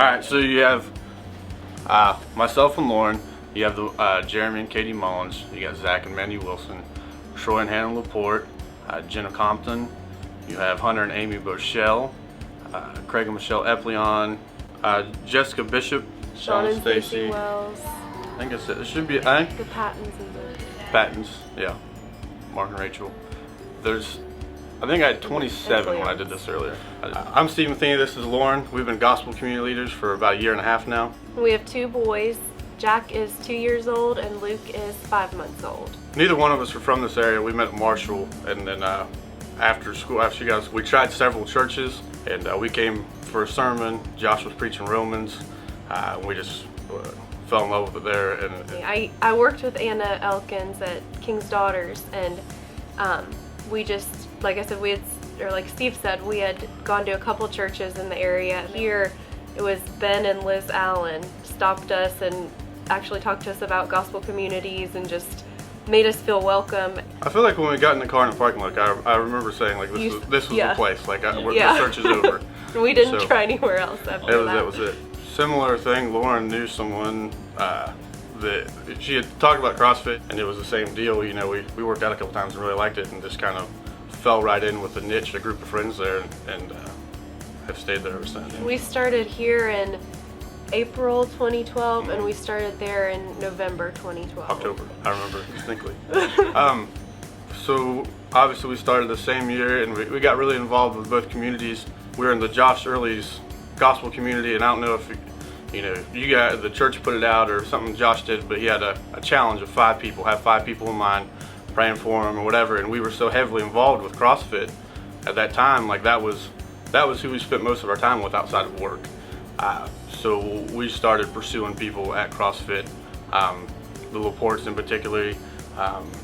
right, so you have myself and Lauren. You have the Jeremy and Katie Mullins. You got Zach and Mandy Wilson. Troy and Hannah Laporte. Jenna Compton. You have Hunter and Amy Bochelle. Craig and Michelle Epleon. Jessica Bishop. Sean and Stacey Wells. I think it's it. It should be, the Pattons and the Pattons, yeah. Mark and Rachel. I think I had 27 when I did this earlier. I'm Steve Matheny, this is Lauren. We've been gospel community leaders for about a year and a half now. We have 2 boys. Jack is 2 years old and Luke is 5 months old. Neither one of us are from this area. We met at Marshall, and then after school, we tried several churches, and we came for a sermon. Josh was preaching Romans. We just fell in love with it there. And I worked with Anna Elkins at King's Daughters, and we just, like I said, like Steve said, we had gone to a couple churches in the area. Here, it was Ben and Liz Allen stopped us and actually talked to us about gospel communities and just made us feel welcome. I feel like when we got in the car in the parking lot, I remember saying like this was the place. Like the church is over. We didn't try anywhere else after that. That was it. Similar thing. Lauren knew someone that she had talked about CrossFit, and it was the same deal. You know, we worked out a couple times and really liked it, and just kind of fell right in with the niche, a group of friends there, and have stayed there ever since. We started here in April 2012, and we started there in November 2012. October, I remember distinctly. So obviously we started the same year, and we got really involved with both communities. We were in the Josh Early's gospel community, and I don't know if you got the church put it out or something Josh did, but he had a challenge of 5 people, have 5 people in mind, praying for them or whatever, and we were so heavily involved with CrossFit at that time, like that was who we spent most of our time with outside of work. So we started pursuing people at CrossFit, the Laportes in particular,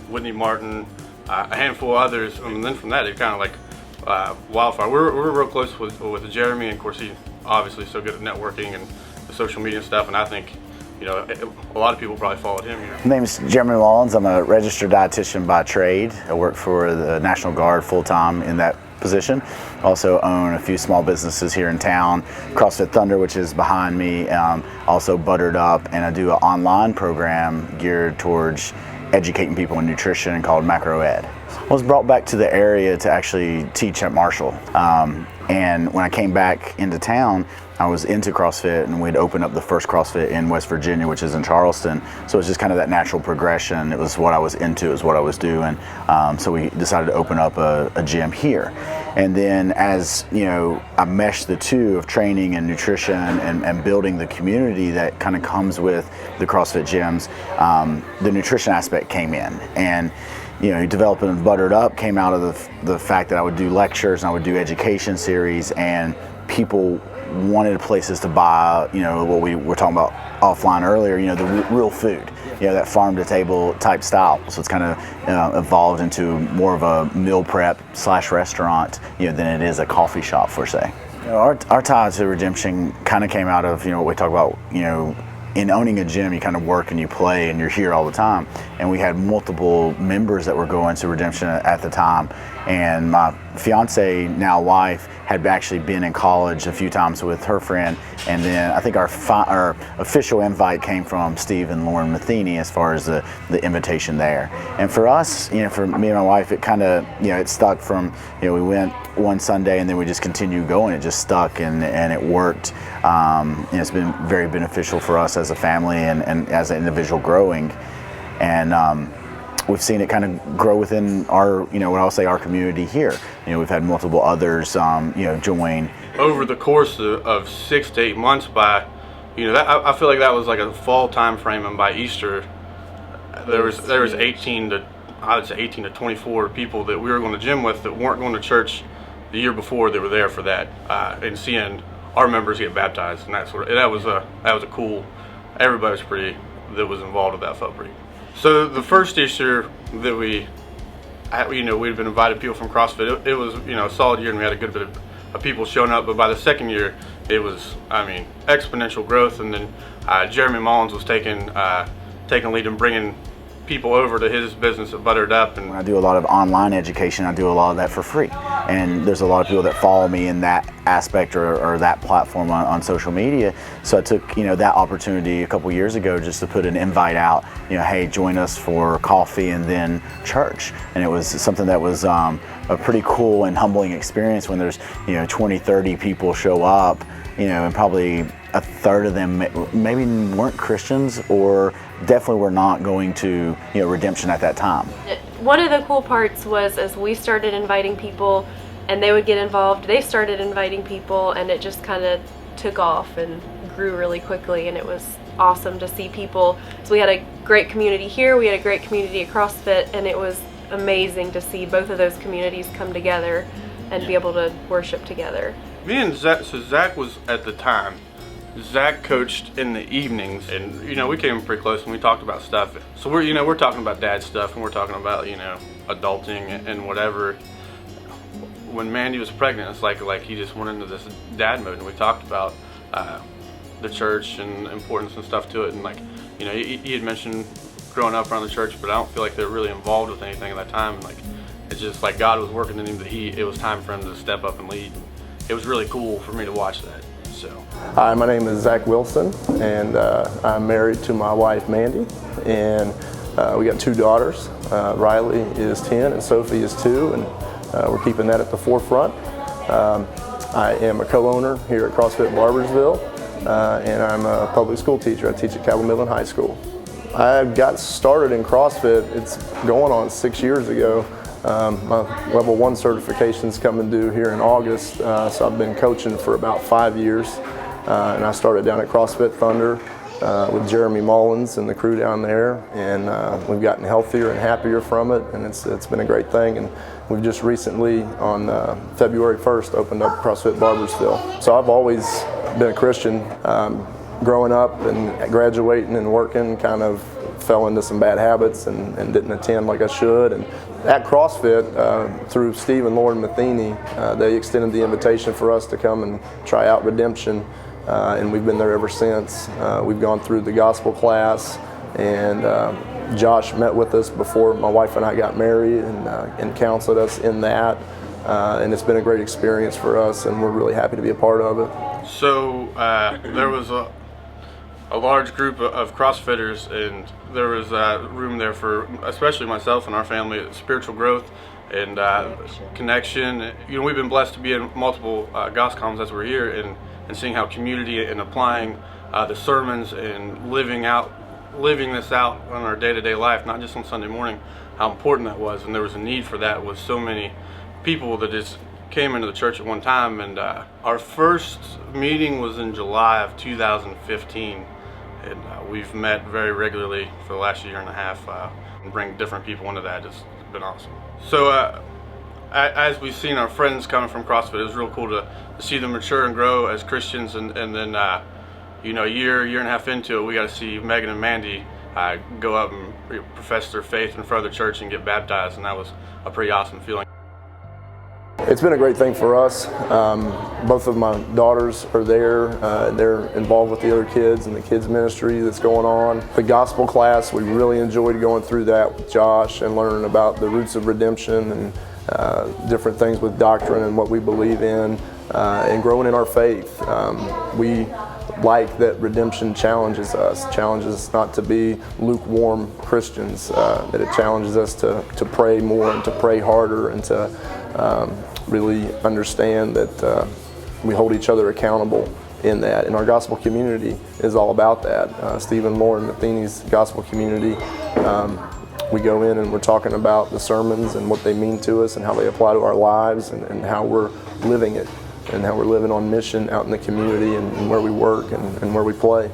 Whitney Martin, a handful of others, and then from that it kind of like wildfire. We're real close with Jeremy, and of course he's obviously so good at networking and the social media stuff, and I think a lot of people probably followed him here. My name is Jeremy Mullins. I'm a registered dietitian by trade. I work for the National Guard full-time in that position. Also own a few small businesses here in town. CrossFit Thunder, which is behind me, also Buttered Up, and I do an online program geared towards educating people in nutrition called Macro Ed. I was brought back to the area to actually teach at Marshall. And when I came back into town, I was into CrossFit, and we'd opened up the first CrossFit in West Virginia, which is in Charleston. So it was just kind of that natural progression. It was what I was into, it was what I was doing. So we decided to open up a gym here. And then as I meshed the two of training and nutrition and building the community that kind of comes with the CrossFit gyms, the nutrition aspect came in. And developing Buttered Up came out of the fact that I would do lectures and I would do education series, and people wanted places to buy, what we were talking about offline earlier, the real food, that farm to table type style. So it's kind of evolved into more of a meal prep / restaurant, than it is a coffee shop per se. Our tie to redemption kind of came out of, what we talk about, in owning a gym, you kind of work and you play and you're here all the time. And we had multiple members that were going to redemption at the time. And my fiance, now wife, had actually been in college a few times with her friend. And then I think our official invite came from Steve and Lauren Matheny as far as the invitation there. And for us, for me and my wife, it kind of, it stuck from, we went one Sunday and then we just continued going. It just stuck and it worked. It's been very beneficial for us as a family and as an individual growing. And we've seen it kind of grow within our, what I'll say, our community here. We've had multiple others, join. Over the course of 6 to 8 months, by, I feel like that was like a fall time frame, and by Easter, there was 18 to 24 people that we were going to gym with that weren't going to church the year before. They were there for that, and seeing our members get baptized, and that was a cool. Everybody that was involved with that felt pretty. So the first Easter that we'd been invited people from CrossFit. It was a solid year, and we had a good bit of people showing up. But by the second year, it was exponential growth. And then Jeremy Mullins was taking lead and bringing people over to his business at Buttered Up. And when I do a lot of online education, I do a lot of that for free. and there's a lot of people that follow me in that aspect or that platform on social media. So I took, you know, that opportunity a couple years ago just to put an invite out, you know, hey, join us for coffee and then church. And it was something that was a pretty cool and humbling experience when there's, you know, 20, 30 people show up, you know, and probably a third of them maybe weren't Christians or definitely were not going to, you know, redemption at that time. One of the cool parts was as we started inviting people and they would get involved, they started inviting people, and it just kind of took off and grew really quickly, and it was awesome to see people. So we had a great community here, we had a great community at CrossFit, and it was amazing to see both of those communities come together and be able to worship together. Me and Zach, so Zach was at the time, Zach coached in the evenings, and you know, we came pretty close and we talked about stuff. So we're talking about dad stuff, and we're talking about, you know, adulting and whatever. When Mandy was pregnant, it's like he just went into this dad mode, and we talked about the church and importance and stuff to it. And like, you know, he had mentioned growing up around the church, but I don't feel like they were really involved with anything at that time. And like, it's just like God was working in him that it was time for him to step up and lead. It was really cool for me to watch that. So. Hi, my name is Zach Wilson, and I'm married to my wife Mandy, and we got 2 daughters. Riley is 10 and Sophie is 2, and we're keeping that at the forefront. I am a co-owner here at CrossFit Barbersville, and I'm a public school teacher. I teach at Cabell Midland High School. I got started in CrossFit, it's going on 6 years ago. My level 1 certification's coming due here in August, so I've been coaching for about 5 years. And I started down at CrossFit Thunder with Jeremy Mullins and the crew down there, and we've gotten healthier and happier from it, and it's been a great thing. And we've just recently, on February 1st, opened up CrossFit Barbersville. So I've always been a Christian. Growing up and graduating and working, kind of fell into some bad habits and didn't attend like I should. And at CrossFit, through Steve and Lauren Matheny, they extended the invitation for us to come and try out Redemption, and we've been there ever since. We've gone through the gospel class, and Josh met with us before my wife and I got married and counseled us in that, and it's been a great experience for us, and we're really happy to be a part of it. So there was a large group of CrossFitters, and there was room there for especially myself and our family, spiritual growth and connection. You know, we've been blessed to be in multiple GosComs as we're here, and seeing how community and applying the sermons and living this out on our day-to-day life, not just on Sunday morning, how important that was. And there was a need for that with so many people that just came into the church at one time. And our first meeting was in July of 2015. And we've met very regularly for the last year and a half, and bring different people into that. It's been awesome. So as we've seen our friends coming from CrossFit, it was real cool to see them mature and grow as Christians. And then, you know, a year and a half into it, we got to see Megan and Mandy go up and profess their faith in front of the church and get baptized. And that was a pretty awesome feeling. It's been a great thing for us. Both of my daughters are there. They're involved with the other kids and the kids ministry that's going on. The gospel class, we really enjoyed going through that with Josh and learning about the roots of redemption and different things with doctrine and what we believe in, and growing in our faith. We like that redemption challenges us not to be lukewarm Christians, that it challenges us to pray more and to pray harder and to really understand that we hold each other accountable in that. And our gospel community is all about that. Steve and Lauren Matheny's gospel community, we go in and we're talking about the sermons and what they mean to us and how they apply to our lives and how we're living it and how we're living on mission out in the community and where we work and where we play.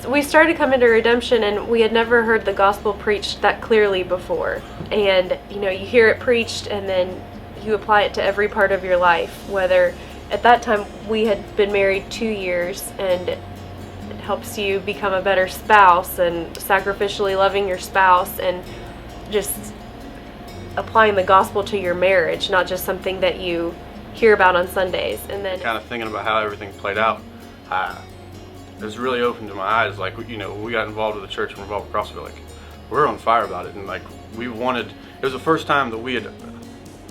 We started coming to Redemption, and we had never heard the gospel preached that clearly before. And you know, you hear it preached and then you apply it to every part of your life. Whether at that time we had been married 2 years, and it helps you become a better spouse and sacrificially loving your spouse and just applying the gospel to your marriage, not just something that you hear about on Sundays. And then kind of thinking about how everything played out, it was really opened to my eyes. Like, you know, we got involved with the church and involved with CrossFit, like we're on fire about it, and like we wanted, it was the first time that we had,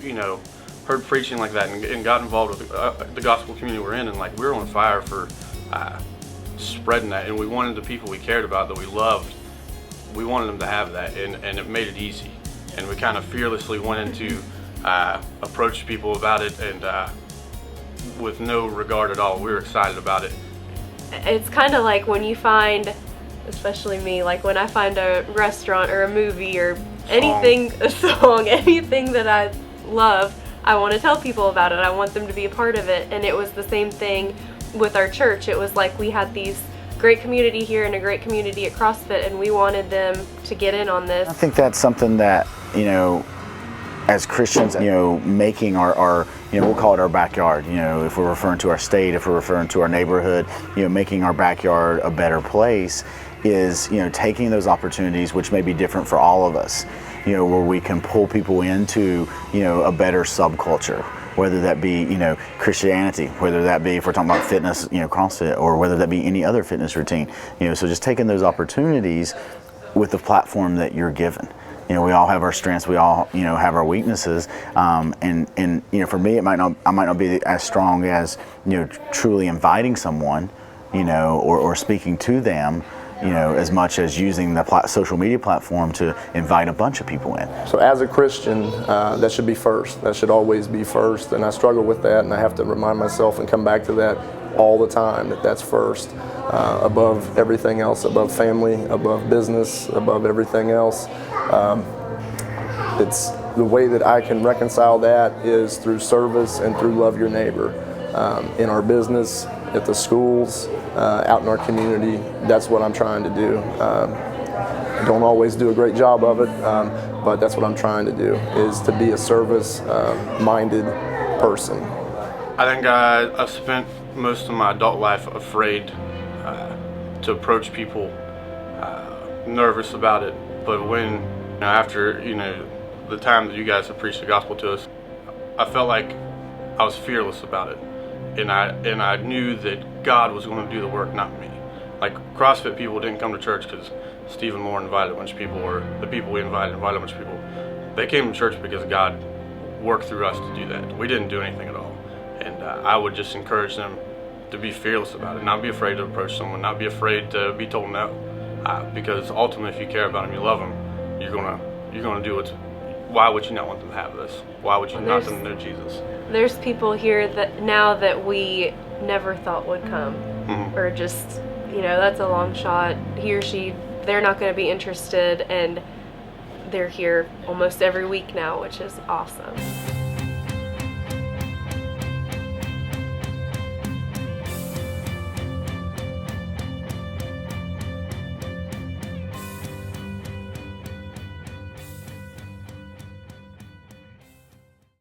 you know, heard preaching like that and got involved with the gospel community we're in, and like we were on fire for spreading that, and we wanted the people we cared about, that we loved, we wanted them to have that, and it made it easy. And we kind of fearlessly went into approach people about it, and with no regard at all. We were excited about it. It's kind of like when you find, especially me, like when I find a restaurant or a movie or anything, a song, anything that I love, I want to tell people about it. I want them to be a part of it. And it was the same thing with our church. It was like we had these great community here and a great community at CrossFit, and we wanted them to get in on this. I think that's something that, you know, as Christians, you know, making our you know, we'll call it our backyard, you know, if we're referring to our state, if we're referring to our neighborhood, you know, making our backyard a better place is, you know, taking those opportunities, which may be different for all of us, you know, where we can pull people into, you know, a better subculture, whether that be, you know, Christianity, whether that be, if we're talking about fitness, you know, CrossFit, or whether that be any other fitness routine, you know, so just taking those opportunities with the platform that you're given. You know, we all have our strengths, we all, you know, have our weaknesses, and you know, for me, I might not be as strong as, you know, truly inviting someone, you know, or speaking to them, you know, as much as using the social media platform to invite a bunch of people in. So as a Christian, that should be first. That should always be first, and I struggle with that, and I have to remind myself and come back to that all the time, that that's first, above everything else, above family, above business, above everything else. It's the way that I can reconcile that is through service and through love your neighbor. In our business, at the schools, out in our community, that's what I'm trying to do. I don't always do a great job of it, but that's what I'm trying to do, is to be a service-minded person. I think I've spent most of my adult life afraid to approach people, nervous about it. But when, you know, after, you know, the time that you guys have preached the gospel to us, I felt like I was fearless about it, and I knew that God was going to do the work, not me. Like, CrossFit people didn't come to church because Steve and Lauren invited a bunch of people, or the people we invited a bunch of people. They came to church because God worked through us to do that. We didn't do anything at all. And I would just encourage them to be fearless about it, not be afraid to approach someone, not be afraid to be told no, because ultimately, if you care about them, you love them, you're gonna do what's. Why would you not want them to have this? Why would you not want them to know Jesus? There's people here that now that we never thought would come, or just, you know, that's a long shot. He or she, they're not going to be interested, and they're here almost every week now, which is awesome.